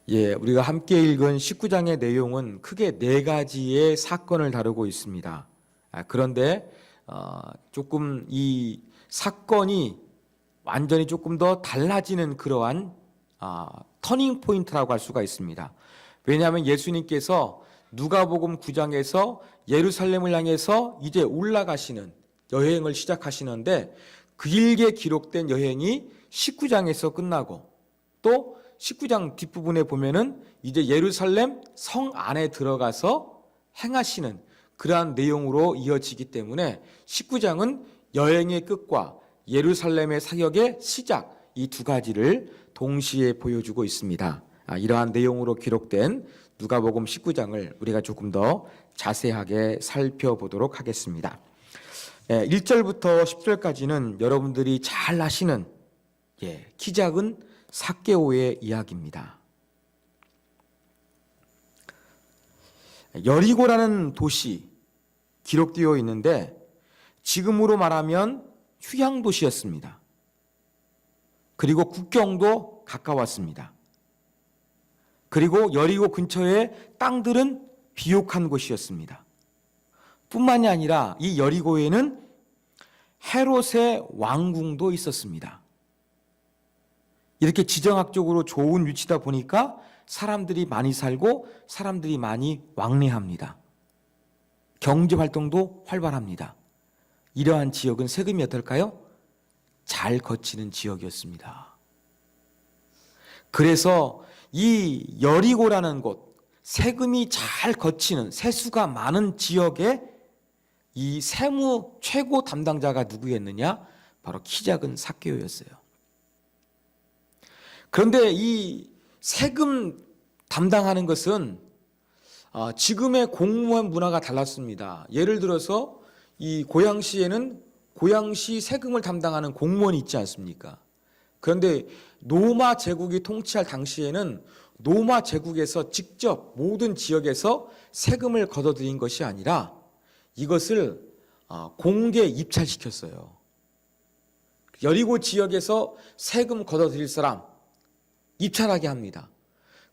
우리가 함께 읽은 19장의 내용은 크게 네 가지의 사건을 다루고 있습니다. 그런데 조금 이 사건이 완전히 조금 더 달라지는 그러한 터닝 포인트라고 할 수가 있습니다. 왜냐하면 예수님께서 누가복음 9장에서 예루살렘을 향해서 이제 올라가시는 여행을 시작하시는데, 그 길게 기록된 여행이 19장에서 끝나고, 또 19장 뒷부분에 보면은 이제 예루살렘 성 안에 들어가서 행하시는 그러한 내용으로 이어지기 때문에 19장은 여행의 끝과 예루살렘의 사역의 시작, 이 두 가지를 동시에 보여주고 있습니다. 이러한 내용으로 기록된 누가복음 19장을 우리가 조금 더 자세하게 살펴보도록 하겠습니다. 1절부터 10절까지는 여러분들이 잘 아시는 키 작은 삭개오의 이야기입니다. 여리고라는 도시 기록되어 있는데, 지금으로 말하면 휴양 도시였습니다. 그리고 국경도 가까웠습니다. 그리고 여리고 근처의 땅들은 비옥한 곳이었습니다. 뿐만이 아니라 이 여리고에는 헤롯의 왕궁도 있었습니다. 이렇게 지정학적으로 좋은 위치다 보니까 사람들이 많이 살고 사람들이 많이 왕래합니다. 경제활동도 활발합니다. 이러한 지역은 세금이 어떨까요? 잘 거치는 지역이었습니다. 그래서 이 여리고라는 곳, 세금이 잘 거치는, 세수가 많은 지역에 이 세무 최고 담당자가 누구였느냐? 바로 키 작은 삭개오였어요. 그런데 이 세금 담당하는 것은 지금의 공무원 문화가 달랐습니다. 예를 들어서 이 고양시에는 고양시 세금을 담당하는 공무원이 있지 않습니까? 그런데 로마 제국이 통치할 당시에는 로마 제국에서 직접 모든 지역에서 세금을 걷어들인 것이 아니라 이것을 공개 입찰시켰어요. 여리고 지역에서 세금 걷어들일 사람 입찰하게 합니다.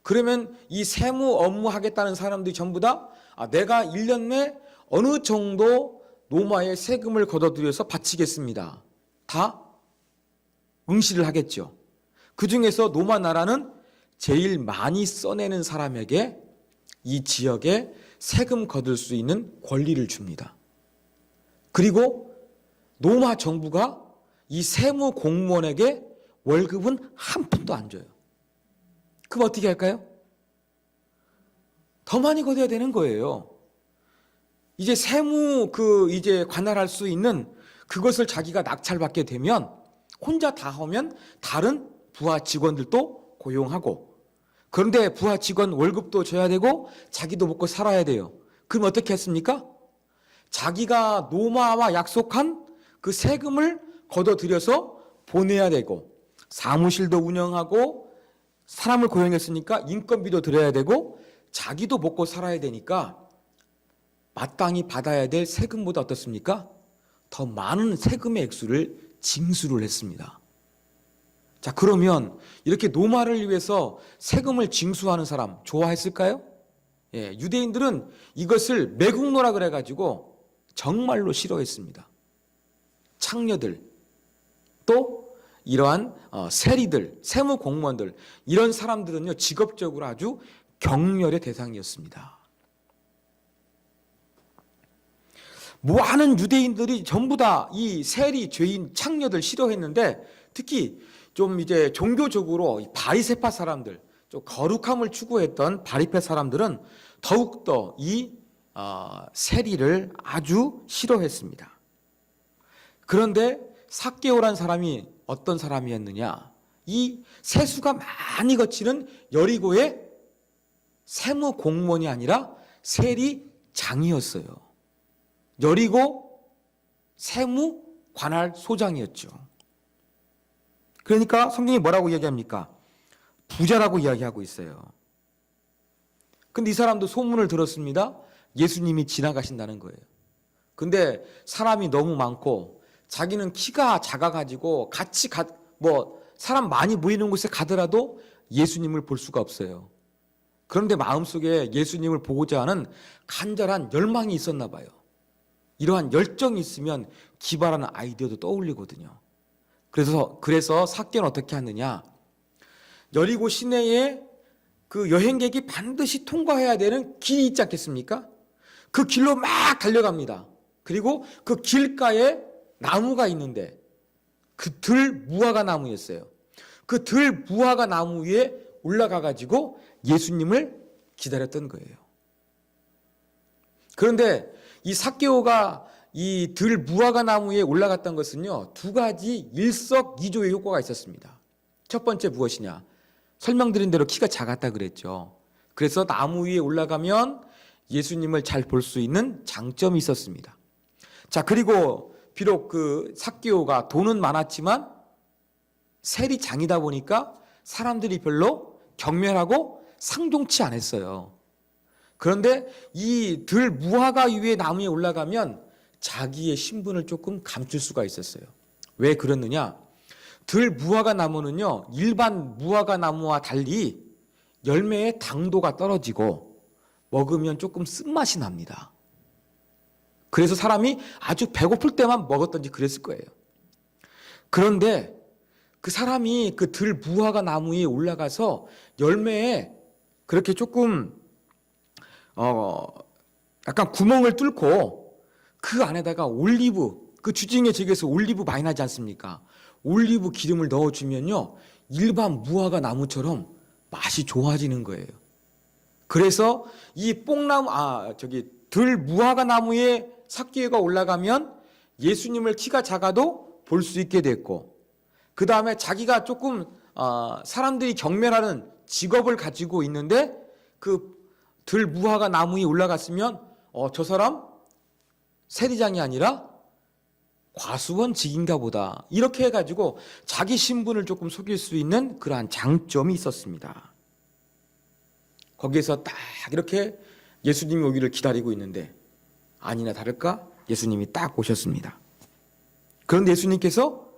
그러면 이 세무 업무 하겠다는 사람들이 전부 다 내가 1년 내 어느 정도 로마에 세금을 걷어들여서 바치겠습니다. 다 응시를 하겠죠. 그 중에서 로마 나라는 제일 많이 써내는 사람에게 이 지역에 세금 거둘 수 있는 권리를 줍니다. 그리고 로마 정부가 이 세무 공무원에게 월급은 한 푼도 안 줘요. 그럼 어떻게 할까요? 더 많이 걷어야 되는 거예요. 이제 세무 이제 관할할 수 있는 그것을 자기가 낙찰받게 되면 혼자 다 하면 다른 부하 직원들도 고용하고, 그런데 부하 직원 월급도 줘야 되고 자기도 먹고 살아야 돼요. 그럼 어떻게 했습니까? 자기가 로마와 약속한 그 세금을 걷어들여서 보내야 되고, 사무실도 운영하고 사람을 고용했으니까 인건비도 들여야 되고 자기도 먹고 살아야 되니까 마땅히 받아야 될 세금보다 어떻습니까? 더 많은 세금의 액수를 징수를 했습니다. 자, 그러면 이렇게 로마를 위해서 세금을 징수하는 사람 좋아했을까요? 유대인들은 이것을 매국노라 그래가지고 정말로 싫어했습니다. 창녀들, 또 이러한 세리들, 세무 공무원들, 이런 사람들은요 직업적으로 아주 경멸의 대상이었습니다. 많은 유대인들이 전부 다 이 세리, 죄인, 창녀들 싫어했는데, 특히 좀 이제 종교적으로 바리새파 사람들, 좀 거룩함을 추구했던 바리새 사람들은 더욱더 이 세리를 아주 싫어했습니다. 그런데 삭개오란 사람이 어떤 사람이었느냐? 이 세수가 많이 거치는 여리고의 세무 공무원이 아니라 세리장이었어요. 여리고 세무 관할 소장이었죠. 그러니까 성경이 뭐라고 이야기합니까? 부자라고 이야기하고 있어요. 근데 이 사람도 소문을 들었습니다. 예수님이 지나가신다는 거예요. 근데 사람이 너무 많고 자기는 키가 작아가지고 같이 사람 많이 모이는 곳에 가더라도 예수님을 볼 수가 없어요. 그런데 마음속에 예수님을 보고자 하는 간절한 열망이 있었나 봐요. 이러한 열정이 있으면 기발하는 아이디어도 떠올리거든요. 그래서 삭개오는 어떻게 하느냐? 여리고 시내에 그 여행객이 반드시 통과해야 되는 길이 있지 않겠습니까? 그 길로 막 달려갑니다. 그리고 그 길가에 나무가 있는데 그 들 무화과 나무였어요. 그 들 무화과 나무 위에 올라가 가지고 예수님을 기다렸던 거예요. 그런데 이 삭개오가 이 들 무화과 나무 위에 올라갔던 것은요, 두 가지 일석이조의 효과가 있었습니다. 첫 번째 무엇이냐? 설명드린 대로 키가 작았다 그랬죠. 그래서 나무 위에 올라가면 예수님을 잘 볼 수 있는 장점이 있었습니다. 자, 그리고 비록 그 삭개오가 돈은 많았지만 셀이 장이다 보니까 사람들이 별로 경멸하고 상종치 않았어요. 그런데 이 들 무화과 위에 나무에 올라가면 자기의 신분을 조금 감출 수가 있었어요. 왜 그랬느냐? 들 무화과 나무는요, 일반 무화과 나무와 달리 열매의 당도가 떨어지고 먹으면 조금 쓴맛이 납니다. 그래서 사람이 아주 배고플 때만 먹었던지 그랬을 거예요. 그런데 그 사람이 그 들 무화과 나무 위에 올라가서 열매에 그렇게 조금 약간 구멍을 뚫고 그 안에다가 올리브, 그 주징의 지역에서 올리브 많이 나지 않습니까? 올리브 기름을 넣어주면요, 일반 무화과 나무처럼 맛이 좋아지는 거예요. 그래서 이 들 무화과 나무에 삭개오가 올라가면 예수님을 키가 작아도 볼 수 있게 됐고, 그 다음에 자기가 조금 사람들이 경멸하는 직업을 가지고 있는데 그 들 무화과 나무 위에 올라갔으면 저 사람 세리장이 아니라 과수원직인가 보다, 이렇게 해가지고 자기 신분을 조금 속일 수 있는 그러한 장점이 있었습니다. 거기에서 딱 이렇게 예수님이 오기를 기다리고 있는데 아니나 다를까 예수님이 딱 오셨습니다. 그런데 예수님께서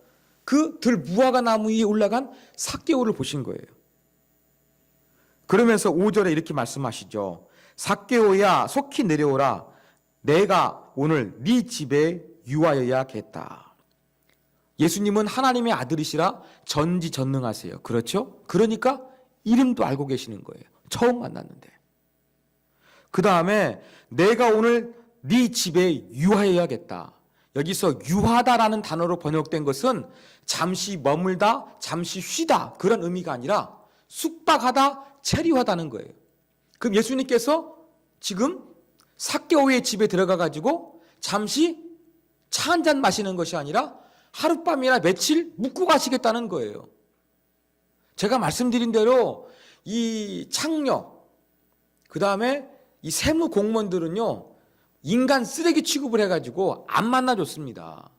그 들 무화과 나무 위에 올라간 삭개오를 보신 거예요. 그러면서 5절에 이렇게 말씀하시죠. 삭개오야, 속히 내려오라. 내가 오늘 네 집에 유하여야겠다. 예수님은 하나님의 아들이시라 전지전능하세요. 그렇죠? 그러니까 이름도 알고 계시는 거예요. 처음 만났는데. 그 다음에 내가 오늘 네 집에 유하여야겠다. 여기서 유하다라는 단어로 번역된 것은 잠시 머물다, 잠시 쉬다, 그런 의미가 아니라 숙박하다, 체류하다는 거예요. 그럼 예수님께서 지금 삭개오의 집에 들어가 가지고 잠시 차 한 잔 마시는 것이 아니라 하룻밤이나 며칠 묵고 가시겠다는 거예요. 제가 말씀드린 대로 이 창녀, 그 다음에 이 세무 공무원들은요, 인간 쓰레기 취급을 해가지고 안 만나줬습니다.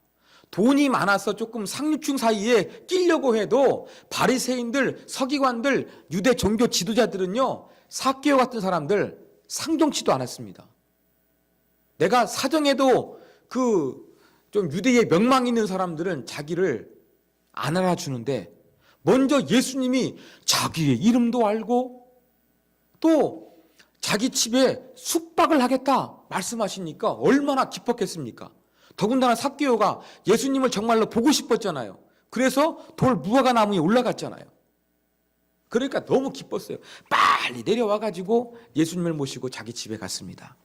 돈이 많아서 조금 상류층 사이에 끼려고 해도 바리새인들, 서기관들, 유대 종교 지도자들은요, 삭개오 같은 사람들 상종치도 않았습니다. 내가 사정해도 그 좀 유대의 명망 있는 사람들은 자기를 안 알아주는데 먼저 예수님이 자기의 이름도 알고 또 자기 집에 숙박을 하겠다 말씀하시니까 얼마나 기뻤겠습니까? 더군다나 삭개오가 예수님을 정말로 보고 싶었잖아요. 그래서 돌 무화과 나무에 올라갔잖아요. 그러니까 너무 기뻤어요. 빨리 내려와가지고 예수님을 모시고 자기 집에 갔습니다.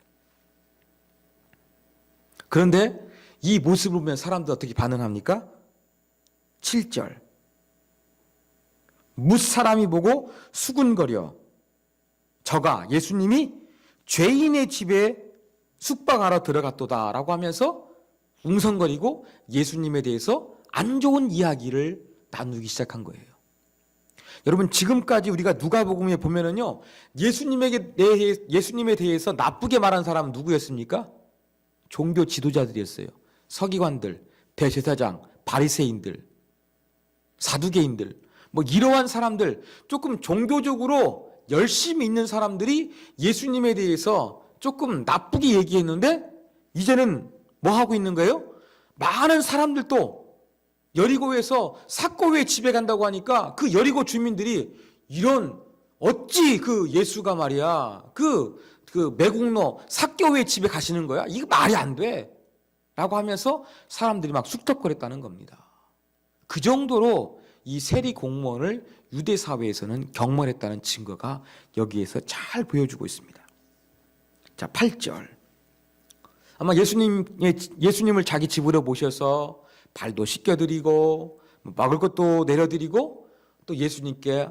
그런데 이 모습을 보면 사람들 어떻게 반응합니까? 7절. 뭇사람이 보고 수군거려 저가 예수님이 죄인의 집에 숙박하러 들어갔도다 라고 하면서 웅성거리고 예수님에 대해서 안 좋은 이야기를 나누기 시작한 거예요. 여러분, 지금까지 우리가 누가복음에 보면은요, 예수님에 대해서 나쁘게 말한 사람은 누구였습니까? 종교 지도자들이었어요. 서기관들, 대제사장, 바리새인들, 사두개인들, 뭐 이러한 사람들, 조금 종교적으로 열심히 있는 사람들이 예수님에 대해서 조금 나쁘게 얘기했는데 이제는 뭐 하고 있는 거예요? 많은 사람들도 여리고에서 삭개오의 집에 간다고 하니까 그 여리고 주민들이 이런 어찌 그 예수가 말이야 그 매국노 삭개오의 집에 가시는 거야? 이거 말이 안 돼 라고 하면서 사람들이 막 쑥덕거렸다는 겁니다. 그 정도로 이 세리 공무원을 유대 사회에서는 경멸했다는 증거가 여기에서 잘 보여주고 있습니다. 자, 8절. 아마 예수님을 자기 집으로 모셔서 발도 씻겨드리고 먹을 것도 내려드리고 또 예수님께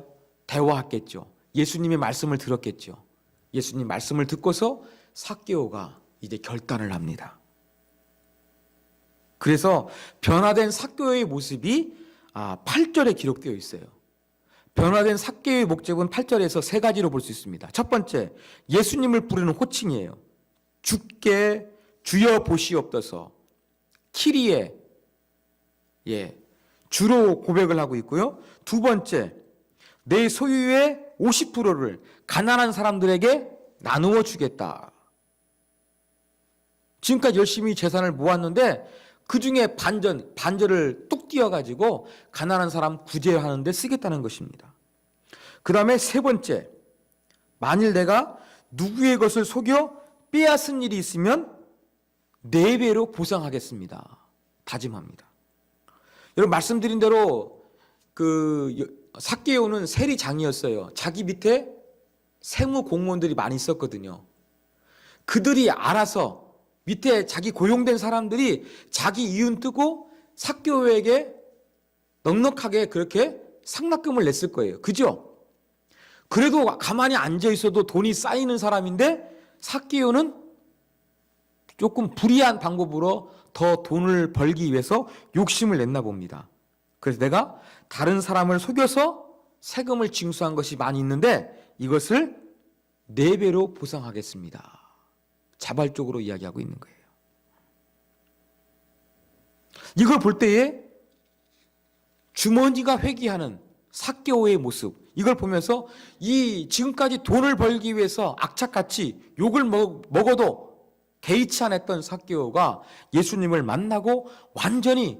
대화했겠죠. 예수님의 말씀을 들었겠죠. 예수님 말씀을 듣고서 삭개오가 이제 결단을 합니다. 그래서 변화된 삭개오의 모습이 8절에 기록되어 있어요. 변화된 삭개오의 목적은 8절에서 세 가지로 볼 수 있습니다. 첫 번째, 예수님을 부르는 호칭이에요. 주께 주여 보시옵소서. 키리에, 주로 고백을 하고 있고요. 두 번째, 내 소유의 50%를 가난한 사람들에게 나누어 주겠다. 지금까지 열심히 재산을 모았는데 그 중에 반절을 뚝 띄어가지고 가난한 사람 구제하는 데 쓰겠다는 것입니다. 그 다음에 세 번째, 만일 내가 누구의 것을 속여 빼앗은 일이 있으면 4배로 보상하겠습니다. 다짐합니다. 여러분 말씀드린 대로 삭개오는 세리장이었어요. 자기 밑에 세무 공무원들이 많이 있었거든요. 그들이 알아서 밑에 자기 고용된 사람들이 자기 이윤 뜨고 삭개오에게 넉넉하게 그렇게 상납금을 냈을 거예요. 그죠? 그래도 가만히 앉아 있어도 돈이 쌓이는 사람인데 삭개오는 조금 불이한 방법으로 더 돈을 벌기 위해서 욕심을 냈나 봅니다. 그래서 내가 다른 사람을 속여서 세금을 징수한 것이 많이 있는데 이것을 4배로 보상하겠습니다. 자발적으로 이야기하고 있는 거예요. 이걸 볼 때에 주머니가 회귀하는 삭개오의 모습, 이걸 보면서 이 지금까지 돈을 벌기 위해서 악착같이 욕을 먹어도 개의치 않았던 삭개오가 예수님을 만나고 완전히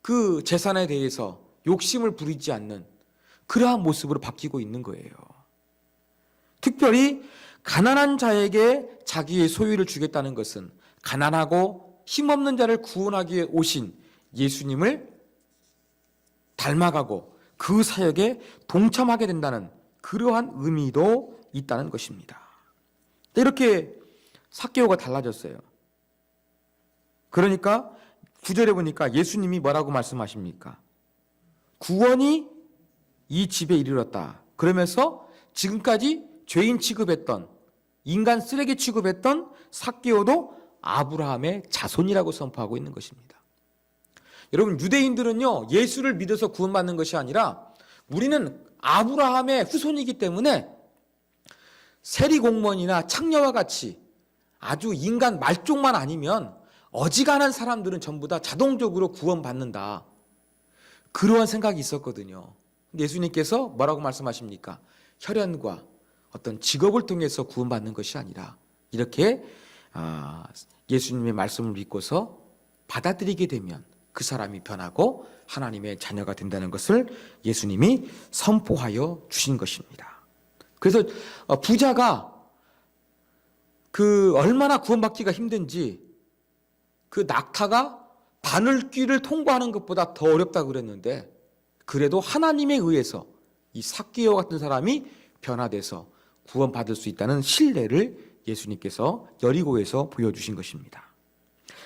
그 재산에 대해서 욕심을 부리지 않는 그러한 모습으로 바뀌고 있는 거예요. 특별히 가난한 자에게 자기의 소유를 주겠다는 것은 가난하고 힘없는 자를 구원하기 위해 오신 예수님을 닮아가고 그 사역에 동참하게 된다는 그러한 의미도 있다는 것입니다. 이렇게 삭개오가 달라졌어요. 그러니까 9절에 보니까 예수님이 뭐라고 말씀하십니까? 구원이 이 집에 이르렀다. 그러면서 지금까지 죄인 취급했던, 인간 쓰레기 취급했던 삭개오도 아브라함의 자손이라고 선포하고 있는 것입니다. 여러분 유대인들은요 예수를 믿어서 구원받는 것이 아니라 우리는 아브라함의 후손이기 때문에 세리공무원이나 창녀와 같이 아주 인간 말종만 아니면 어지간한 사람들은 전부 다 자동적으로 구원받는다. 그러한 생각이 있었거든요. 근데 예수님께서 뭐라고 말씀하십니까? 혈연과 어떤 직업을 통해서 구원받는 것이 아니라 이렇게 예수님의 말씀을 믿고서 받아들이게 되면 그 사람이 변하고 하나님의 자녀가 된다는 것을 예수님이 선포하여 주신 것입니다. 그래서 부자가 얼마나 구원받기가 힘든지 그 낙타가 바늘길을 통과하는 것보다 더 어렵다고 그랬는데 그래도 하나님에 의해서 이 삭개오 같은 사람이 변화돼서 구원받을 수 있다는 신뢰를 예수님께서 여리고에서 보여주신 것입니다.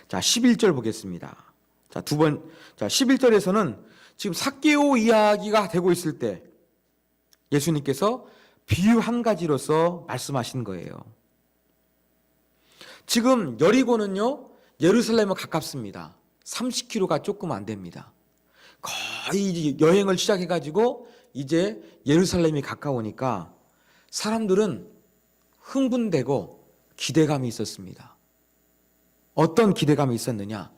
자, 11절 보겠습니다. 자, 11절에서는 지금 삭개오 이야기가 되고 있을 때 예수님께서 비유 한 가지로서 말씀하신 거예요. 지금 여리고는요, 예루살렘은 가깝습니다. 30km가 조금 안 됩니다. 거의 여행을 시작해가지고 이제 예루살렘이 가까우니까 사람들은 흥분되고 기대감이 있었습니다. 어떤 기대감이 있었느냐?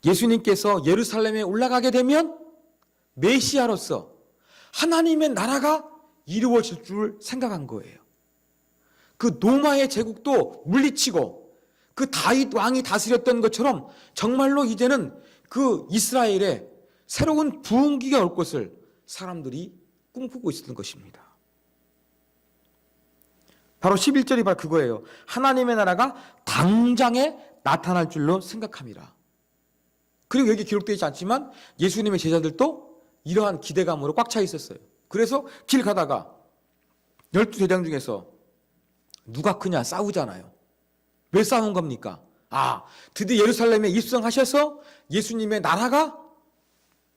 예수님께서 예루살렘에 올라가게 되면 메시아로서 하나님의 나라가 이루어질 줄 생각한 거예요. 그 로마의 제국도 물리치고 그 다윗 왕이 다스렸던 것처럼 정말로 이제는 그 이스라엘에 새로운 부흥기가 올 것을 사람들이 꿈꾸고 있었던 것입니다. 바로 11절이 바로 그거예요. 하나님의 나라가 당장에 나타날 줄로 생각함이라. 그리고 여기 기록되어 있지 않지만 예수님의 제자들도 이러한 기대감으로 꽉 차 있었어요. 그래서 길 가다가 12제자 중에서 누가 크냐 싸우잖아요. 왜 싸운 겁니까? 드디어 예루살렘에 입성하셔서 예수님의 나라가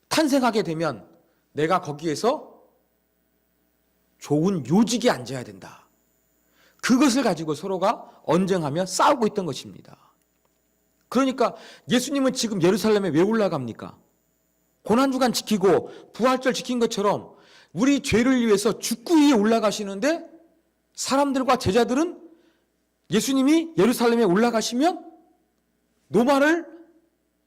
탄생하게 되면 내가 거기에서 좋은 요직에 앉아야 된다. 그것을 가지고 서로가 언쟁하며 싸우고 있던 것입니다. 그러니까 예수님은 지금 예루살렘에 왜 올라갑니까? 고난주간 지키고 부활절 지킨 것처럼 우리 죄를 위해서 죽구 위에 올라가시는데 사람들과 제자들은 예수님이 예루살렘에 올라가시면 노마를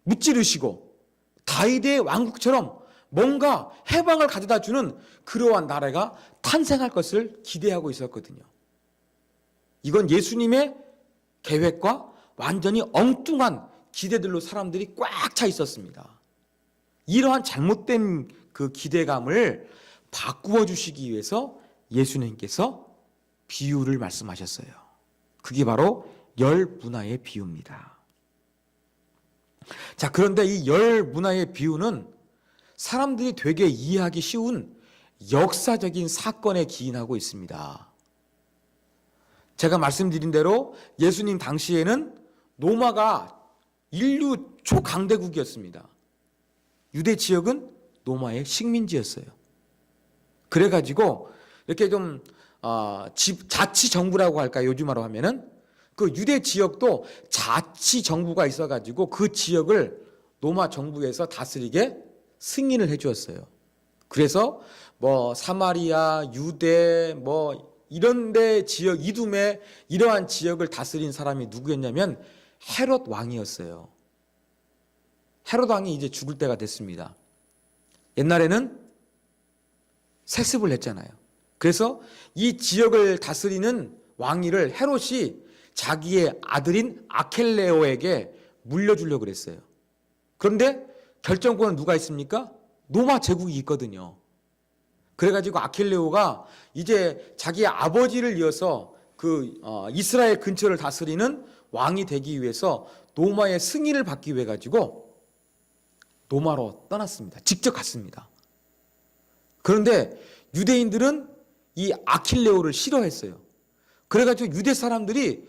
무찌르시고 다윗의 왕국처럼 뭔가 해방을 가져다 주는 그러한 나라가 탄생할 것을 기대하고 있었거든요. 이건 예수님의 계획과 완전히 엉뚱한 기대들로 사람들이 꽉 차 있었습니다. 이러한 잘못된 그 기대감을 바꾸어 주시기 위해서 예수님께서 비유를 말씀하셨어요. 그게 바로 열 문화의 비유입니다. 자, 그런데 이 열 문화의 비유는 사람들이 되게 이해하기 쉬운 역사적인 사건에 기인하고 있습니다. 제가 말씀드린 대로 예수님 당시에는 로마가 인류 초강대국이었습니다. 유대 지역은 로마의 식민지였어요. 그래가지고 이렇게 좀 자치정부라고 할까요? 요즘으로 하면은 그 유대 지역도 자치정부가 있어가지고 그 지역을 로마 정부에서 다스리게 승인을 해주었어요. 그래서 뭐 사마리아, 유대, 뭐 이런데 지역, 이두메 이러한 지역을 다스린 사람이 누구였냐면 헤롯 왕이었어요. 헤롯 왕이 이제 죽을 때가 됐습니다. 옛날에는 세습을 했잖아요. 그래서 이 지역을 다스리는 왕위를 헤롯이 자기의 아들인 아켈레오에게 물려주려고 그랬어요. 그런데 결정권은 누가 있습니까? 로마 제국이 있거든요. 그래가지고 아켈레오가 이제 자기의 아버지를 이어서 이스라엘 근처를 다스리는 왕이 되기 위해서 로마의 승인을 받기 위해 가지고 로마로 떠났습니다. 직접 갔습니다. 그런데 유대인들은 이 아킬레오를 싫어했어요. 그래가지고 유대 사람들이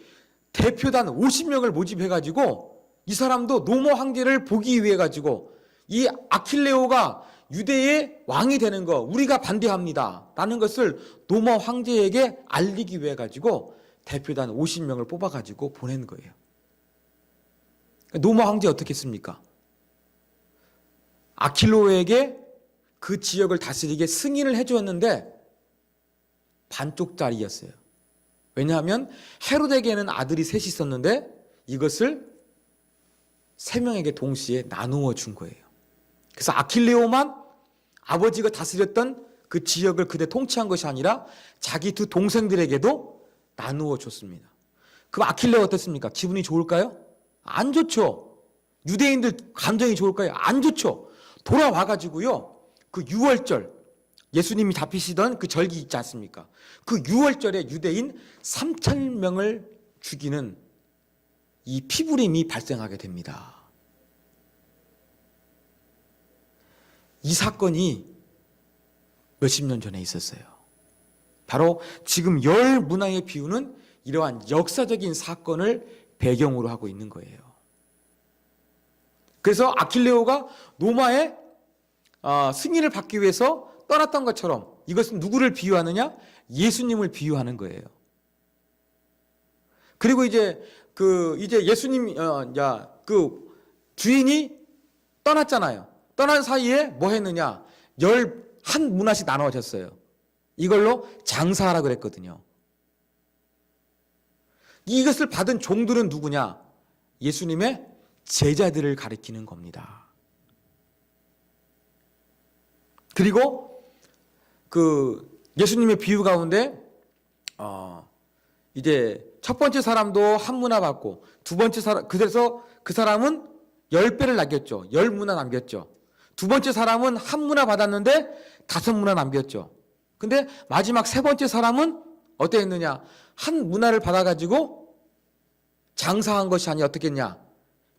대표단 50명을 모집해가지고 이 사람도 로마 황제를 보기 위해 가지고 이 아킬레오가 유대의 왕이 되는 거 우리가 반대합니다 라는 것을 로마 황제에게 알리기 위해 가지고 대표단 50명을 뽑아가지고 보낸 거예요. 로마 황제 어떻게 했습니까? 아킬레오에게 그 지역을 다스리게 승인을 해주었는데 반쪽짜리였어요. 왜냐하면 헤롯에게는 아들이 셋이 있었는데 이것을 3명에게 동시에 나누어 준 거예요. 그래서 아킬레오만 아버지가 다스렸던 그 지역을 그대 통치한 것이 아니라 자기 두 동생들에게도 나누어 줬습니다. 그럼 아킬레오 어땠습니까? 기분이 좋을까요? 안 좋죠. 유대인들 감정이 좋을까요? 안 좋죠. 돌아와가지고요. 그 6월절 예수님이 잡히시던 그 절기 있지 않습니까? 그 6월절에 유대인 3,000명을 죽이는 이 피부림이 발생하게 됩니다. 이 사건이 몇십 년 전에 있었어요. 바로 지금 열 문화의 비유는 이러한 역사적인 사건을 배경으로 하고 있는 거예요. 그래서 아킬레오가 로마의 승인을 받기 위해서 떠났던 것처럼 이것은 누구를 비유하느냐? 예수님을 비유하는 거예요. 그리고 이제 예수님 주인이 떠났잖아요. 떠난 사이에 뭐 했느냐? 11문화씩 나눠졌어요. 이걸로 장사하라 그랬거든요. 이것을 받은 종들은 누구냐? 예수님의 제자들을 가리키는 겁니다. 그리고 예수님의 비유 가운데 이제 첫 번째 사람도 한 문화 받고 두 번째 사람 그래서 그 사람은 10배를 남겼죠. 10문화 남겼죠. 두 번째 사람은 한 문화 받았는데 5문화 남겼죠. 근데 마지막 세 번째 사람은 어땠느냐? 한 문화를 받아가지고 장사한 것이 아니 어떻겠냐?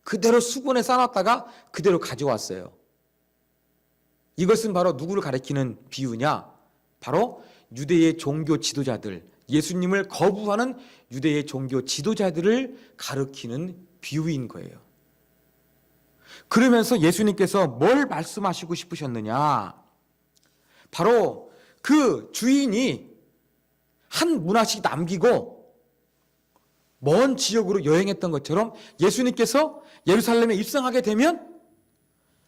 그대로 수건에 싸놨다가 그대로 가져왔어요. 이것은 바로 누구를 가리키는 비유냐? 바로 유대의 종교 지도자들, 예수님을 거부하는 유대의 종교 지도자들을 가리키는 비유인 거예요. 그러면서 예수님께서 뭘 말씀하시고 싶으셨느냐? 바로 그 주인이 한 문화씩 남기고 먼 지역으로 여행했던 것처럼 예수님께서 예루살렘에 입성하게 되면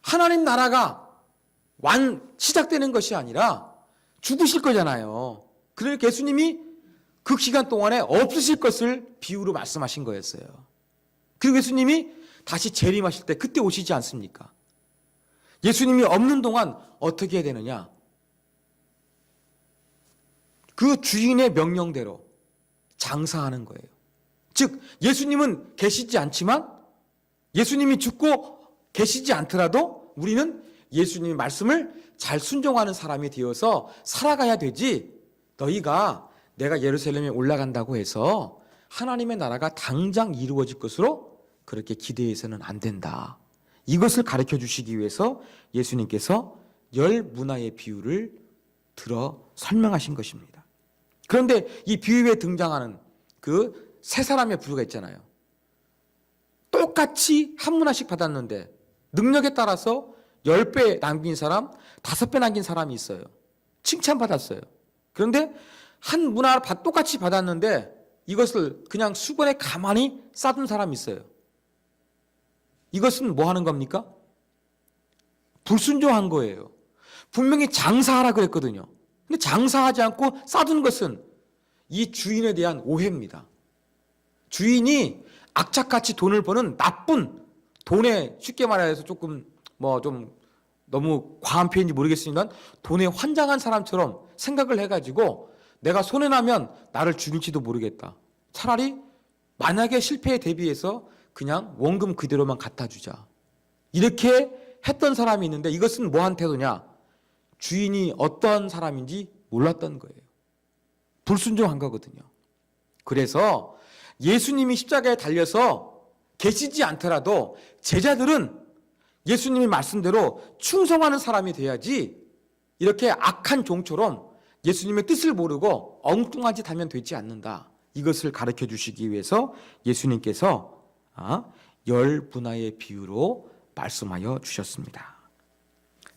하나님 나라가 시작되는 것이 아니라 죽으실 거잖아요. 그러니까 예수님이 그 기간 동안에 없으실 것을 비유로 말씀하신 거였어요. 그리고 예수님이 다시 재림하실 때 그때 오시지 않습니까? 예수님이 없는 동안 어떻게 해야 되느냐? 그 주인의 명령대로 장사하는 거예요. 즉 예수님은 계시지 않지만 예수님이 죽고 계시지 않더라도 우리는 예수님의 말씀을 잘 순종하는 사람이 되어서 살아가야 되지, 너희가 내가 예루살렘에 올라간다고 해서 하나님의 나라가 당장 이루어질 것으로 그렇게 기대해서는 안 된다. 이것을 가르쳐 주시기 위해서 예수님께서 10문화의 비유를 들어 설명하신 것입니다. 그런데 이 비유에 등장하는 그 세 사람의 부류가 있잖아요. 똑같이 한 문화씩 받았는데 능력에 따라서 10배 남긴 사람, 5배 남긴 사람이 있어요. 칭찬받았어요. 그런데 한 문화를 똑같이 받았는데 이것을 그냥 수건에 가만히 싸둔 사람이 있어요. 이것은 뭐 하는 겁니까? 불순종한 거예요. 분명히 장사하라 그랬거든요. 근데 장사하지 않고 싸둔 것은 이 주인에 대한 오해입니다. 주인이 악착같이 돈을 버는 나쁜, 돈에 쉽게 말해서 조금 좀 너무 과한 표현인지 모르겠으니까 돈에 환장한 사람처럼 생각을 해가지고 내가 손해나면 나를 죽일지도 모르겠다. 차라리 만약에 실패에 대비해서 그냥 원금 그대로만 갖다 주자. 이렇게 했던 사람이 있는데 이것은 뭐한 태도냐? 주인이 어떤 사람인지 몰랐던 거예요. 불순종한 거거든요. 그래서 예수님이 십자가에 달려서 계시지 않더라도 제자들은 예수님의 말씀대로 충성하는 사람이 돼야지 이렇게 악한 종처럼 예수님의 뜻을 모르고 엉뚱한 짓 하면 되지 않는다. 이것을 가르쳐 주시기 위해서 예수님께서 10문화의 비유로 말씀하여 주셨습니다.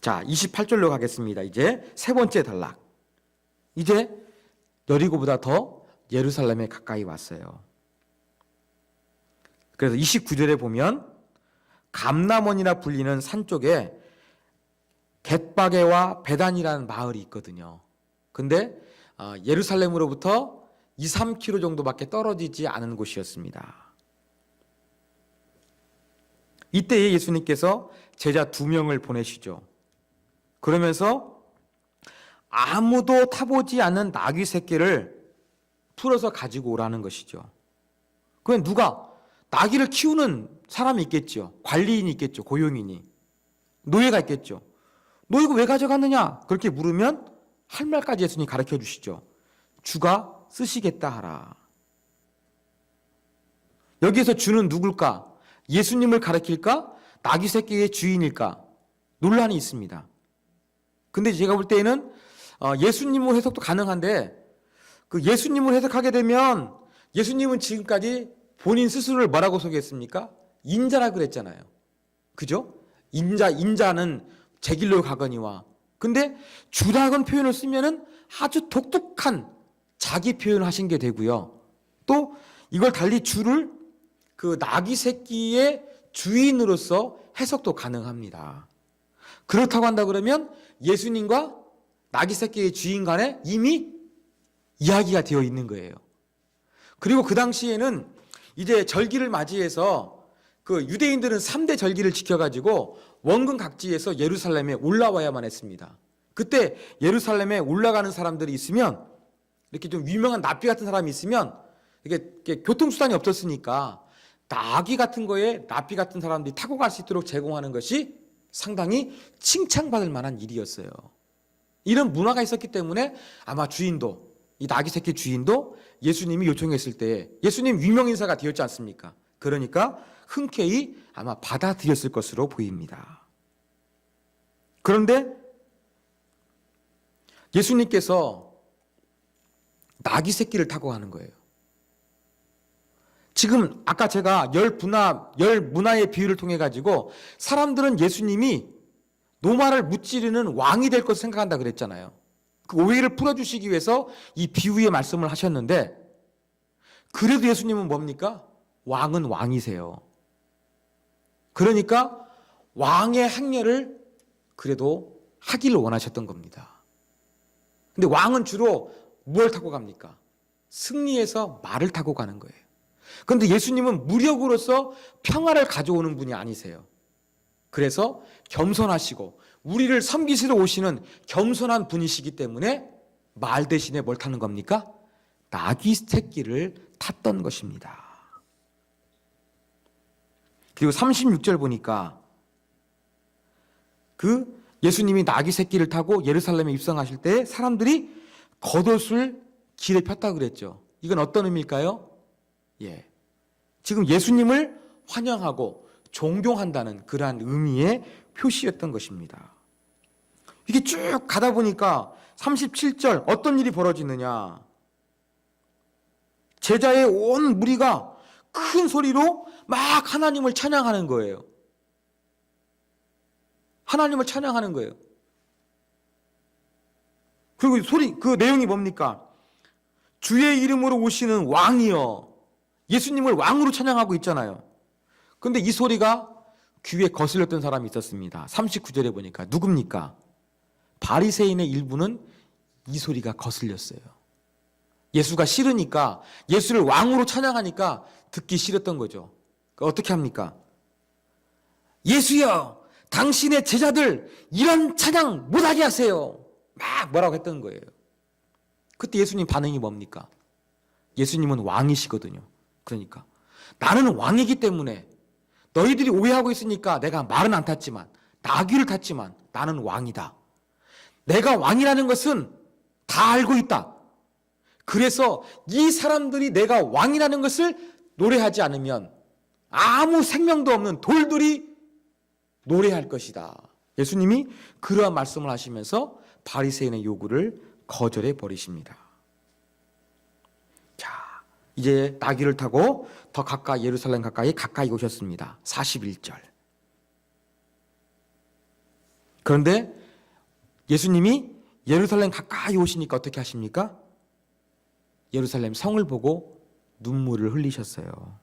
자, 28절로 가겠습니다. 이제 세 번째 단락. 이제 여리고보다 더 예루살렘에 가까이 왔어요. 그래서 29절에 보면 감람원이라 불리는 산 쪽에 벳바게와 베단이라는 마을이 있거든요. 근데 예루살렘으로부터 2, 3km 정도밖에 떨어지지 않은 곳이었습니다. 이때에 예수님께서 제자 2명을 보내시죠. 그러면서 아무도 타보지 않은 나귀 새끼를 풀어서 가지고 오라는 것이죠. 그건 누가? 나귀를 키우는 사람이 있겠죠. 관리인이 있겠죠. 고용인이. 노예가 있겠죠. 너 이거 왜 가져갔느냐? 그렇게 물으면 할 말까지 예수님이 가르쳐 주시죠. 주가 쓰시겠다 하라. 여기에서 주는 누굴까? 예수님을 가리킬까? 나귀 새끼의 주인일까? 논란이 있습니다. 근데 제가 볼 때에는 예수님으로 해석도 가능한데 그 예수님으로 해석하게 되면 예수님은 지금까지 본인 스스로를 뭐라고 소개했습니까? 인자라 그랬잖아요. 그죠? 인자는 제 길로 가거니와. 근데 주라는 표현을 쓰면은 아주 독특한 자기 표현을 하신 게 되고요. 또 이걸 달리 주를 그 나귀 새끼의 주인으로서 해석도 가능합니다. 그렇다고 한다 그러면 예수님과 나귀 새끼의 주인 간에 이미 이야기가 되어 있는 거예요. 그리고 그 당시에는 이제 절기를 맞이해서 그 유대인들은 3대 절기를 지켜가지고 원근 각지에서 예루살렘에 올라와야만 했습니다. 그때 예루살렘에 올라가는 사람들이 있으면 이렇게 좀 유명한 납비 같은 사람이 있으면 이게 교통수단이 없었으니까 나귀 같은 거에 납비 같은 사람들이 타고 갈 수 있도록 제공하는 것이 상당히 칭찬받을 만한 일이었어요. 이런 문화가 있었기 때문에 아마 주인도 이 나귀 새끼 주인도 예수님이 요청했을 때 예수님 유명 인사가 되었지 않습니까? 그러니까 흔쾌히 아마 받아들였을 것으로 보입니다. 그런데 예수님께서 나귀 새끼를 타고 가는 거예요. 지금 아까 제가 열 문화의 비유를 통해 가지고 사람들은 예수님이 노마를 무찌르는 왕이 될 것을 생각한다 그랬잖아요. 그 오해를 풀어주시기 위해서 이 비유의 말씀을 하셨는데, 그래도 예수님은 뭡니까? 왕은 왕이세요. 그러니까 왕의 행렬을 그래도 하기를 원하셨던 겁니다. 근데 왕은 주로 무엇을 타고 갑니까? 승리해서 말을 타고 가는 거예요. 그런데 예수님은 무력으로서 평화를 가져오는 분이 아니세요. 그래서 겸손하시고 우리를 섬기시러 오시는 겸손한 분이시기 때문에 말 대신에 뭘 타는 겁니까? 나귀 새끼를 탔던 것입니다. 그리고 36절 보니까 그 예수님이 나귀 새끼를 타고 예루살렘에 입성하실 때 사람들이 겉옷을 길에 폈다 그랬죠. 이건 어떤 의미일까요? 지금 예수님을 환영하고 존경한다는 그러한 의미의 표시였던 것입니다. 이게 쭉 가다 보니까 37절 어떤 일이 벌어지느냐. 제자의 온 무리가 큰 소리로 막 하나님을 찬양하는 거예요. 하나님을 찬양하는 거예요. 그리고 그 내용이 뭡니까? 주의 이름으로 오시는 왕이여. 예수님을 왕으로 찬양하고 있잖아요. 그런데 이 소리가 귀에 거슬렸던 사람이 있었습니다. 39절에 보니까 누굽니까? 바리새인의 일부는 이 소리가 거슬렸어요. 예수가 싫으니까, 예수를 왕으로 찬양하니까 듣기 싫었던 거죠. 어떻게 합니까? 예수여, 당신의 제자들 이런 찬양 못하게 하세요. 막 뭐라고 했던 거예요. 그때 예수님 반응이 뭡니까? 예수님은 왕이시거든요. 그러니까 나는 왕이기 때문에 너희들이 오해하고 있으니까 내가 말은 안 탔지만, 나귀를 탔지만 나는 왕이다. 내가 왕이라는 것은 다 알고 있다. 그래서 이 사람들이 내가 왕이라는 것을 노래하지 않으면 아무 생명도 없는 돌들이 노래할 것이다. 예수님이 그러한 말씀을 하시면서 바리새인의 요구를 거절해 버리십니다. 자, 이제 나귀를 타고 더 가까이, 예루살렘 가까이 오셨습니다. 41절. 그런데 예수님이 예루살렘 가까이 오시니까 어떻게 하십니까? 예루살렘 성을 보고 눈물을 흘리셨어요.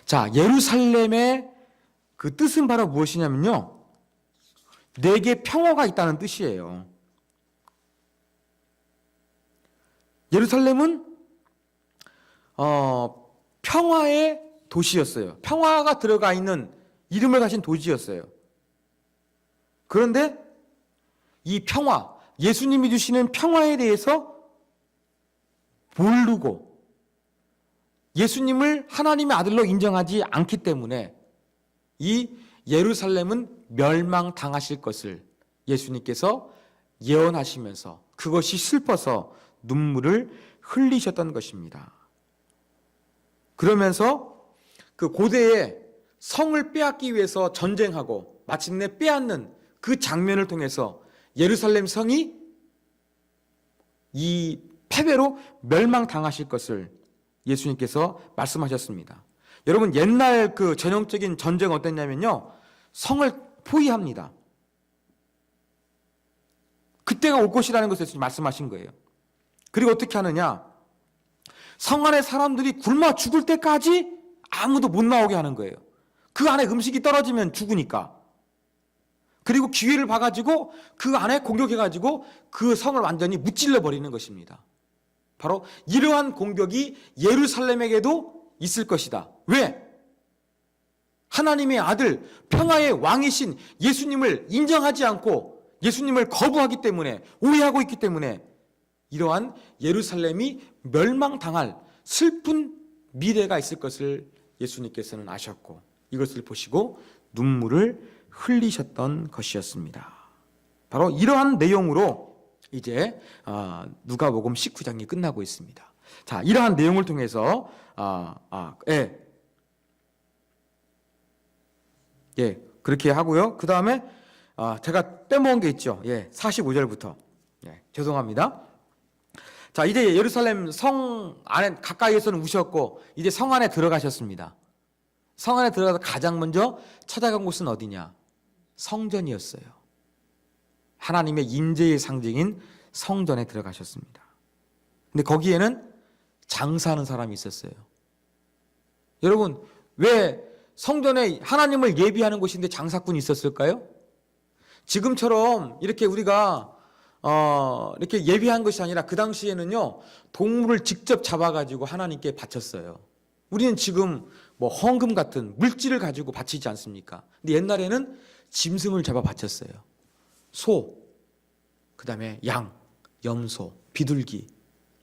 자, 예루살렘의 그 뜻은 바로 무엇이냐면요, 내게 평화가 있다는 뜻이에요. 예루살렘은 평화의 도시였어요. 평화가 들어가 있는 이름을 가진 도시였어요. 그런데 이 평화, 예수님이 주시는 평화에 대해서 모르고 예수님을 하나님의 아들로 인정하지 않기 때문에 이 예루살렘은 멸망당하실 것을 예수님께서 예언하시면서 그것이 슬퍼서 눈물을 흘리셨던 것입니다. 그러면서 그 고대에 성을 빼앗기 위해서 전쟁하고 마침내 빼앗는 그 장면을 통해서 예루살렘 성이 이 패배로 멸망당하실 것을 예수님께서 말씀하셨습니다. 여러분, 옛날 그 전형적인 전쟁 어땠냐면요, 성을 포위합니다. 그때가 올 것이라는 것을 예수님 말씀하신 거예요. 그리고 어떻게 하느냐, 성 안에 사람들이 굶어 죽을 때까지 아무도 못 나오게 하는 거예요. 그 안에 음식이 떨어지면 죽으니까. 그리고 기회를 봐가지고 그 안에 공격해가지고 그 성을 완전히 무찔러 버리는 것입니다. 바로 이러한 공격이 예루살렘에게도 있을 것이다. 왜? 하나님의 아들, 평화의 왕이신 예수님을 인정하지 않고 예수님을 거부하기 때문에, 오해하고 있기 때문에 이러한 예루살렘이 멸망당할 슬픈 미래가 있을 것을 예수님께서는 아셨고 이것을 보시고 눈물을 흘리셨던 것이었습니다. 바로 이러한 내용으로 이제 누가복음 19장이 끝나고 있습니다. 자, 이러한 내용을 통해서 그렇게 하고요. 그 다음에 제가 빼먹은 게 있죠. 45절부터. 죄송합니다. 자, 이제 예루살렘 성 안에 가까이에서는 우셨고 이제 성 안에 들어가셨습니다. 성 안에 들어가서 가장 먼저 찾아간 곳은 어디냐? 성전이었어요. 하나님의 임재의 상징인 성전에 들어가셨습니다. 근데 거기에는 장사하는 사람이 있었어요. 여러분, 왜 성전에 하나님을 예비하는 곳인데 장사꾼이 있었을까요? 지금처럼 이렇게 우리가 이렇게 예비한 것이 아니라 그 당시에는요, 동물을 직접 잡아가지고 하나님께 바쳤어요. 우리는 지금 뭐 헌금 같은 물질을 가지고 바치지 않습니까? 근데 옛날에는 짐승을 잡아 바쳤어요. 소, 그 다음에 양, 염소, 비둘기,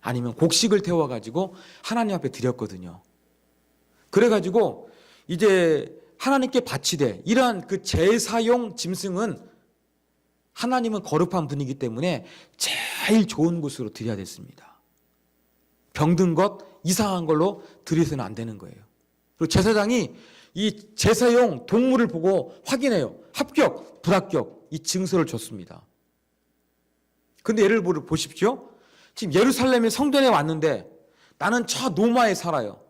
아니면 곡식을 태워가지고 하나님 앞에 드렸거든요. 그래가지고 이제 하나님께 바치되 이러한 그 제사용 짐승은 하나님은 거룩한 분이기 때문에 제일 좋은 곳으로 드려야 됐습니다. 병든 것, 이상한 걸로 드려서는 안 되는 거예요. 그리고 제사장이 이 제사용 동물을 보고 확인해요. 합격, 불합격, 이 증서를 줬습니다. 근데 예를 보십시오. 지금 예루살렘의 성전에 왔는데 나는 저 노마에 살아요.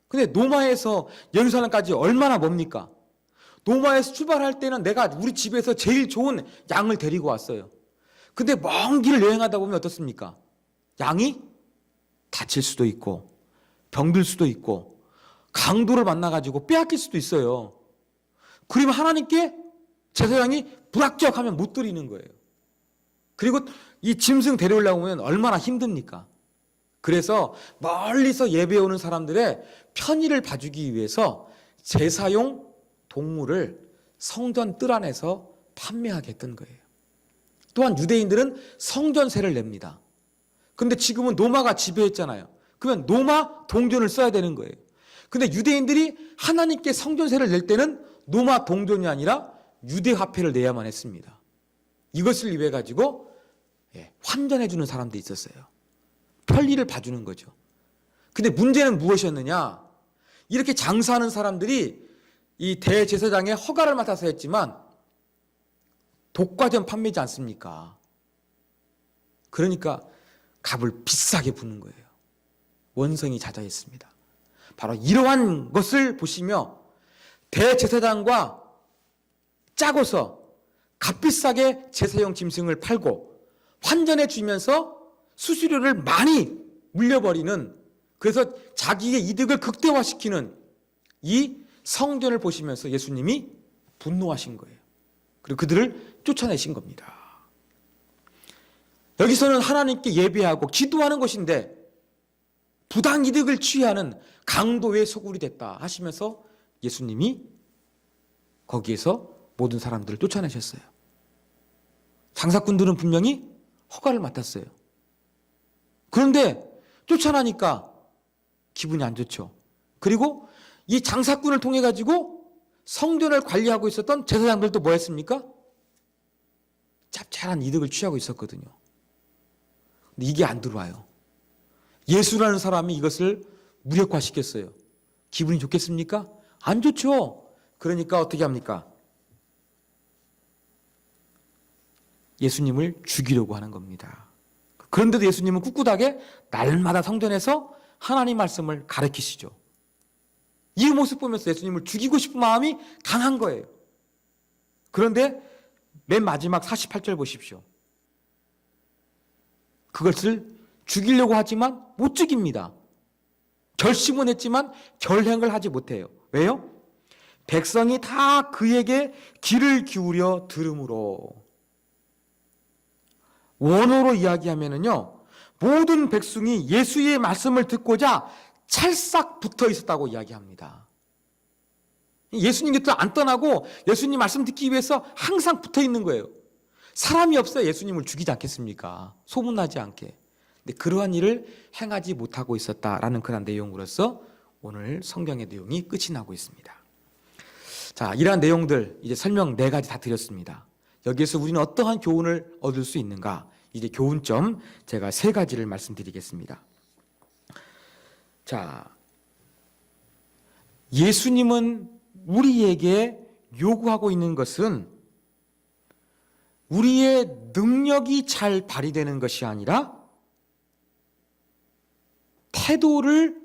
근데 노마에서 예루살렘까지 얼마나 멉니까? 노마에서 출발할 때는 내가 우리 집에서 제일 좋은 양을 데리고 왔어요. 근데 먼 길을 여행하다 보면 어떻습니까? 양이 다칠 수도 있고 병들 수도 있고 강도를 만나가지고 빼앗길 수도 있어요. 그러면 하나님께 제사장이 불합격하면 못 드리는 거예요. 그리고 이 짐승 데려오려고 하면 얼마나 힘듭니까? 그래서 멀리서 예배 오는 사람들의 편의를 봐주기 위해서 제사용 동물을 성전 뜰 안에서 판매하게 했던 거예요. 또한 유대인들은 성전세를 냅니다. 근데 지금은 노마가 지배했잖아요. 그러면 노마 동전을 써야 되는 거예요. 근데 유대인들이 하나님께 성전세를 낼 때는 노마 동전이 아니라 유대 화폐를 내야만 했습니다. 이것을 위해 가지고 환전해 주는 사람도 있었어요. 편리를 봐주는 거죠. 근데 문제는 무엇이었느냐? 이렇게 장사하는 사람들이 이 대제사장의 허가를 맡아서 했지만 독과점 판매지 않습니까? 그러니까 값을 비싸게 부는 거예요. 원성이 자자했습니다. 바로 이러한 것을 보시며 대제사장과 짜고서 값비싸게 제사용 짐승을 팔고 환전해 주면서 수수료를 많이 물려버리는, 그래서 자기의 이득을 극대화시키는 이 성전을 보시면서 예수님이 분노하신 거예요. 그리고 그들을 쫓아내신 겁니다. 여기서는 하나님께 예배하고 기도하는 것인데 부당 이득을 취하는 강도의 소굴이 됐다 하시면서 예수님이 거기에서 모든 사람들을 쫓아내셨어요. 장사꾼들은 분명히 허가를 맡았어요. 그런데 쫓아나니까 기분이 안 좋죠. 그리고 이 장사꾼을 통해 가지고 성전을 관리하고 있었던 제사장들도 뭐 했습니까? 짭짤한 이득을 취하고 있었거든요. 근데 이게 안 들어와요. 예수라는 사람이 이것을 무력화시켰어요. 기분이 좋겠습니까? 안 좋죠. 그러니까 어떻게 합니까? 예수님을 죽이려고 하는 겁니다. 그런데도 예수님은 꿋꿋하게 날마다 성전에서 하나님 말씀을 가르치시죠. 이 모습 보면서 예수님을 죽이고 싶은 마음이 강한 거예요. 그런데 맨 마지막 48절 보십시오. 그것을 죽이려고 하지만 못 죽입니다. 결심은 했지만 결행을 하지 못해요. 왜요? 백성이 다 그에게 귀를 기울여 들음으로. 원어로 이야기하면은요, 모든 백성이 예수의 말씀을 듣고자 찰싹 붙어 있었다고 이야기합니다. 예수님 곁을 안 떠나고 예수님 말씀 듣기 위해서 항상 붙어 있는 거예요. 사람이 없어야 예수님을 죽이지 않겠습니까? 소문나지 않게. 근데 그러한 일을 행하지 못하고 있었다라는 그런 내용으로서 오늘 성경의 내용이 끝이 나고 있습니다. 자, 이러한 내용들 이제 설명 4가지 다 드렸습니다. 여기에서 우리는 어떠한 교훈을 얻을 수 있는가? 이제 교훈점 제가 3가지를 말씀드리겠습니다. 자, 예수님은 우리에게 요구하고 있는 것은 우리의 능력이 잘 발휘되는 것이 아니라 태도를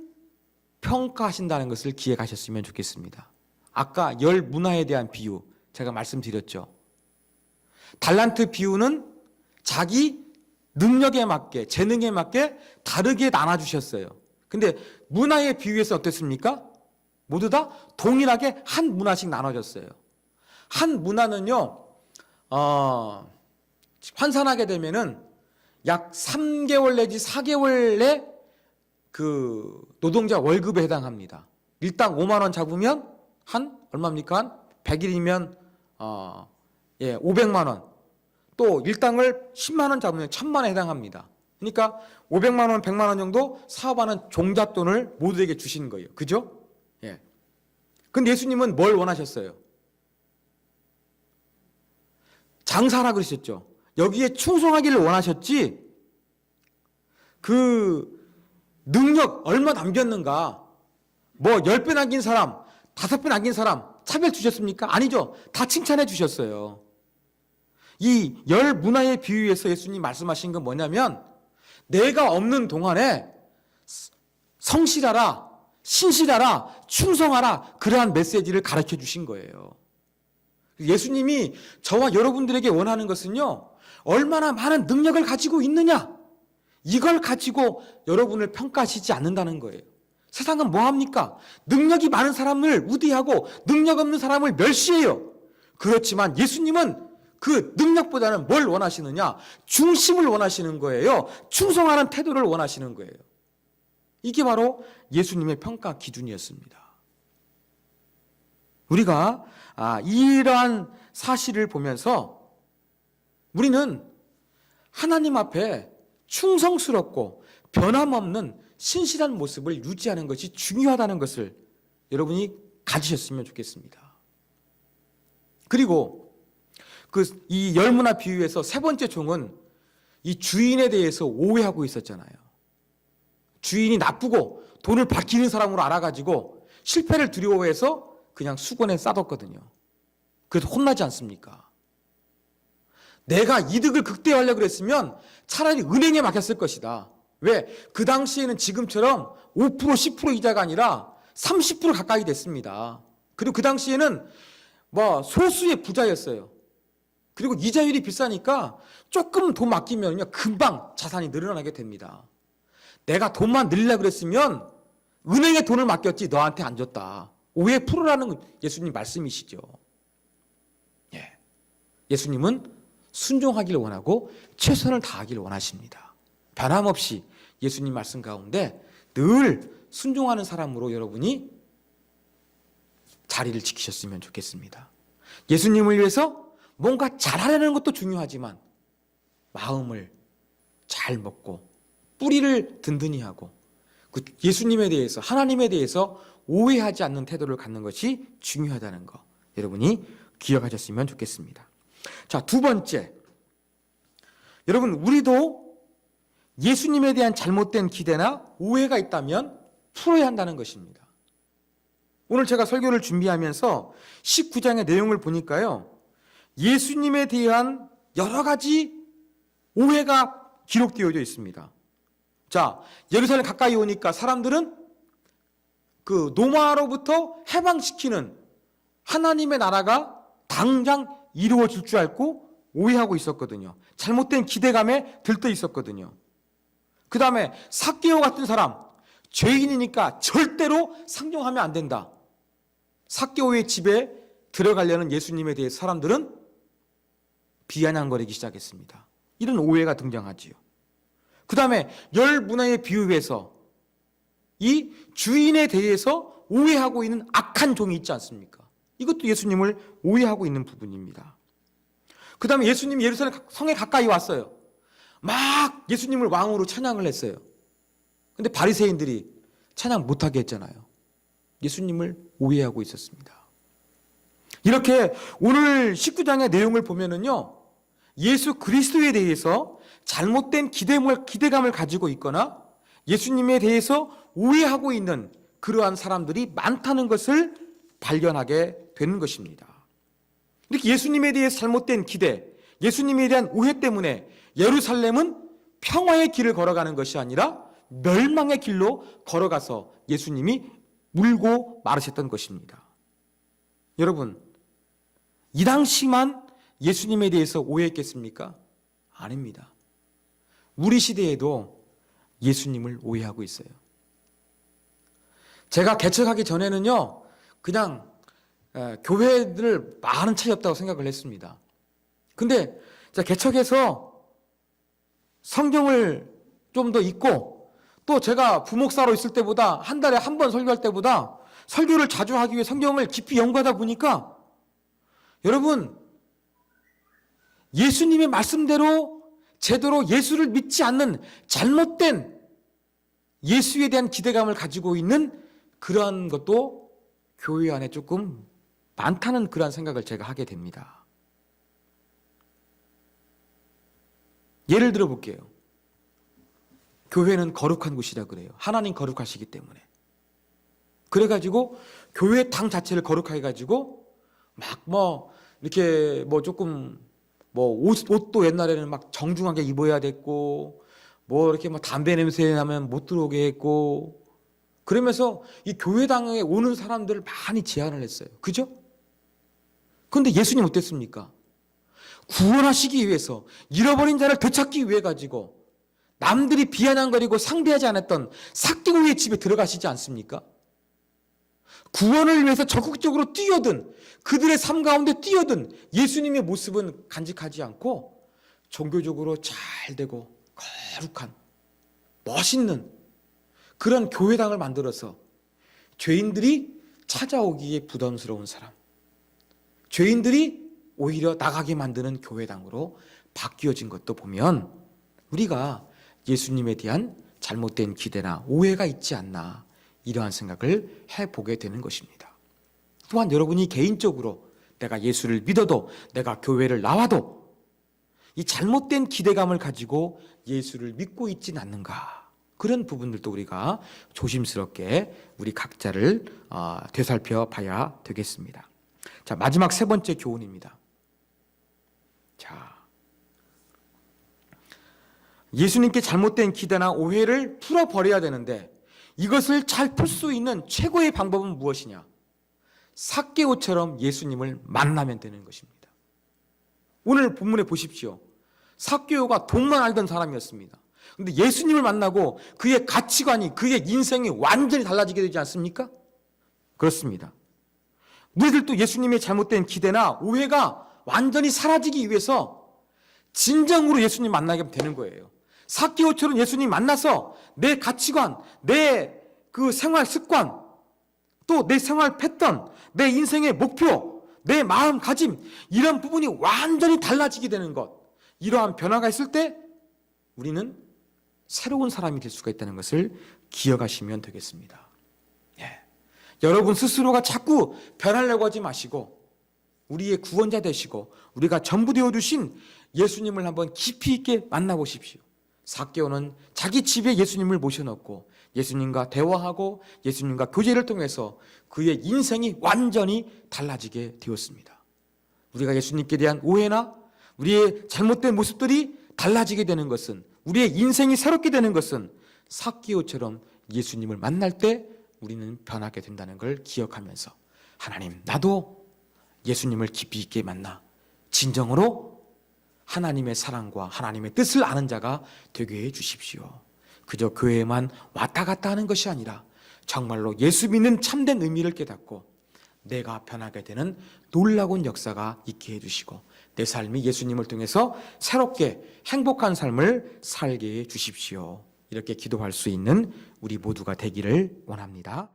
평가하신다는 것을 기억하셨으면 좋겠습니다. 아까 열 문화에 대한 비유 제가 말씀드렸죠. 달란트 비유는 자기 능력에 맞게, 재능에 맞게 다르게 나눠주셨어요. 근데 문화의 비유에서 어땠습니까? 모두 다 동일하게 한 문화씩 나눠졌어요. 한 문화는요, 환산하게 되면은 약 3개월 내지 4개월의 그 노동자 월급에 해당합니다. 일당 5만 원 잡으면 한 얼마입니까? 한 100일이면 500만 원. 또 일당을 10만 원 잡으면 1000만 원에 해당합니다. 그러니까 500만 원, 100만 원 정도 사업하는 종잣돈을 모두에게 주신 거예요. 그죠? 예. 근데 예수님은 뭘 원하셨어요? 장사라 그러셨죠. 여기에 충성하기를 원하셨지 그 능력 얼마 남겼는가, 뭐 10배 남긴 사람, 5배 남긴 사람 차별 주셨습니까? 아니죠. 다 칭찬해 주셨어요. 이 열 문화의 비유에서 예수님 말씀하신 건 뭐냐면 내가 없는 동안에 성실하라, 신실하라, 충성하라, 그러한 메시지를 가르쳐 주신 거예요. 예수님이 저와 여러분들에게 원하는 것은요, 얼마나 많은 능력을 가지고 있느냐, 이걸 가지고 여러분을 평가하시지 않는다는 거예요. 세상은 뭐합니까? 능력이 많은 사람을 우대하고 능력 없는 사람을 멸시해요. 그렇지만 예수님은 그 능력보다는 뭘 원하시느냐? 중심을 원하시는 거예요. 충성하는 태도를 원하시는 거예요. 이게 바로 예수님의 평가 기준이었습니다. 우리가 이러한 사실을 보면서 우리는 하나님 앞에 충성스럽고 변함없는 신실한 모습을 유지하는 것이 중요하다는 것을 여러분이 가지셨으면 좋겠습니다. 그리고 이 열문화 비유에서 3번째 종은 이 주인에 대해서 오해하고 있었잖아요. 주인이 나쁘고 돈을 받기는 사람으로 알아가지고 실패를 두려워해서 그냥 수건에 싸뒀거든요. 그래서 혼나지 않습니까? 내가 이득을 극대화하려고 그랬으면 차라리 은행에 맡겼을 것이다. 왜? 그 당시에는 지금처럼 5% 10% 이자가 아니라 30% 가까이 됐습니다. 그리고 그 당시에는 뭐 소수의 부자였어요. 그리고 이자율이 비싸니까 조금 돈 맡기면 금방 자산이 늘어나게 됩니다. 내가 돈만 늘리려고 그랬으면 은행에 돈을 맡겼지 너한테 안 줬다. 오해 풀으라는 예수님 말씀이시죠. 예. 예수님은 순종하기를 원하고 최선을 다하기를 원하십니다. 변함없이 예수님 말씀 가운데 늘 순종하는 사람으로 여러분이 자리를 지키셨으면 좋겠습니다. 예수님을 위해서 뭔가 잘하려는 것도 중요하지만 마음을 잘 먹고 뿌리를 든든히 하고 그 예수님에 대해서, 하나님에 대해서 오해하지 않는 태도를 갖는 것이 중요하다는 거 여러분이 기억하셨으면 좋겠습니다. 자, 2번째, 여러분 우리도 예수님에 대한 잘못된 기대나 오해가 있다면 풀어야 한다는 것입니다. 오늘 제가 설교를 준비하면서 19장의 내용을 보니까요, 예수님에 대한 여러 가지 오해가 기록되어져 있습니다. 자, 예루살렘 가까이 오니까 사람들은 그 노마로부터 해방시키는 하나님의 나라가 당장 이루어질 줄 알고 오해하고 있었거든요. 잘못된 기대감에 들떠 있었거든요. 그 다음에 삭개오 같은 사람, 죄인이니까 절대로 상종하면 안 된다. 삭개오의 집에 들어가려는 예수님에 대해 사람들은 비아냥거리기 시작했습니다. 이런 오해가 등장하지요. 그 다음에 열 문화의 비유에서 이 주인에 대해서 오해하고 있는 악한 종이 있지 않습니까? 이것도 예수님을 오해하고 있는 부분입니다. 그 다음에 예수님이 예루살렘 성에 가까이 왔어요. 막 예수님을 왕으로 찬양을 했어요. 근데 바리새인들이 찬양 못하게 했잖아요. 예수님을 오해하고 있었습니다. 이렇게 오늘 19장의 내용을 보면은요, 예수 그리스도에 대해서 잘못된 기대감을 가지고 있거나 예수님에 대해서 오해하고 있는 그러한 사람들이 많다는 것을 발견하게 되는 것입니다. 이렇게 예수님에 대해 잘못된 기대, 예수님에 대한 오해 때문에 예루살렘은 평화의 길을 걸어가는 것이 아니라 멸망의 길로 걸어가서 예수님이 물고 마르셨던 것입니다. 여러분, 이 당시만 예수님에 대해서 오해했겠습니까? 아닙니다. 우리 시대에도 예수님을 오해하고 있어요. 제가 개척하기 전에는요, 그냥 교회들 많은 차이 없다고 생각을 했습니다. 근데 제가 개척해서 성경을 좀 더 읽고 또 제가 부목사로 있을 때보다 한 달에 한 번 설교할 때보다 설교를 자주 하기 위해 성경을 깊이 연구하다 보니까 여러분, 예수님의 말씀대로 제대로 예수를 믿지 않는 잘못된 예수에 대한 기대감을 가지고 있는 그러한 것도 교회 안에 조금 많다는 그러한 생각을 제가 하게 됩니다. 예를 들어 볼게요. 교회는 거룩한 곳이라 그래요. 하나님 거룩하시기 때문에. 그래가지고 교회 당 자체를 거룩하게 가지고 막 이렇게 조금 옷도 옛날에는 막 정중하게 입어야 됐고 이렇게 담배 냄새 나면 못 들어오게 했고 그러면서 이 교회당에 오는 사람들을 많이 제한을 했어요. 그죠? 그런데 예수님 어땠습니까? 구원하시기 위해서 잃어버린 자를 되찾기 위해 가지고 남들이 비아냥거리고 상대하지 않았던 삭개오의 집에 들어가시지 않습니까? 구원을 위해서 적극적으로 뛰어든 그들의 삶 가운데 뛰어든 예수님의 모습은 간직하지 않고 종교적으로 잘 되고 거룩한 멋있는 그런 교회당을 만들어서 죄인들이 찾아오기에 부담스러운 사람, 죄인들이 오히려 나가게 만드는 교회당으로 바뀌어진 것도 보면 우리가 예수님에 대한 잘못된 기대나 오해가 있지 않나 이러한 생각을 해보게 되는 것입니다. 또한 여러분이 개인적으로 내가 예수를 믿어도 내가 교회를 나와도 이 잘못된 기대감을 가지고 예수를 믿고 있진 않는가, 그런 부분들도 우리가 조심스럽게 우리 각자를 되살펴 봐야 되겠습니다. 자, 마지막 세 번째 교훈입니다. 자, 예수님께 잘못된 기대나 오해를 풀어버려야 되는데 이것을 잘 풀 수 있는 최고의 방법은 무엇이냐? 삭개오처럼 예수님을 만나면 되는 것입니다. 오늘 본문에 보십시오. 삭개오가 돈만 알던 사람이었습니다. 그런데 예수님을 만나고 그의 가치관이, 그의 인생이 완전히 달라지게 되지 않습니까? 그렇습니다. 우리들도 예수님의 잘못된 기대나 오해가 완전히 사라지기 위해서 진정으로 예수님 만나게 되는 거예요. 삭개오처럼 예수님 만나서 내 가치관, 내 그 생활 습관, 또 내 생활 패턴, 내 인생의 목표, 내 마음가짐, 이런 부분이 완전히 달라지게 되는 것, 이러한 변화가 있을 때 우리는 새로운 사람이 될 수가 있다는 것을 기억하시면 되겠습니다. 여러분 스스로가 자꾸 변하려고 하지 마시고 우리의 구원자 되시고 우리가 전부 되어주신 예수님을 한번 깊이 있게 만나보십시오. 삭개오는 자기 집에 예수님을 모셔놓고 예수님과 대화하고 예수님과 교제를 통해서 그의 인생이 완전히 달라지게 되었습니다. 우리가 예수님께 대한 오해나 우리의 잘못된 모습들이 달라지게 되는 것은, 우리의 인생이 새롭게 되는 것은 삭개오처럼 예수님을 만날 때 우리는 변하게 된다는 걸 기억하면서 하나님, 나도 예수님을 깊이 있게 만나 진정으로 하나님의 사랑과 하나님의 뜻을 아는 자가 되게 해 주십시오. 그저 교회에만 왔다 갔다 하는 것이 아니라 정말로 예수 믿는 참된 의미를 깨닫고 내가 변하게 되는 놀라운 역사가 있게 해주시고 내 삶이 예수님을 통해서 새롭게 행복한 삶을 살게 해 주십시오. 이렇게 기도할 수 있는 우리 모두가 되기를 원합니다.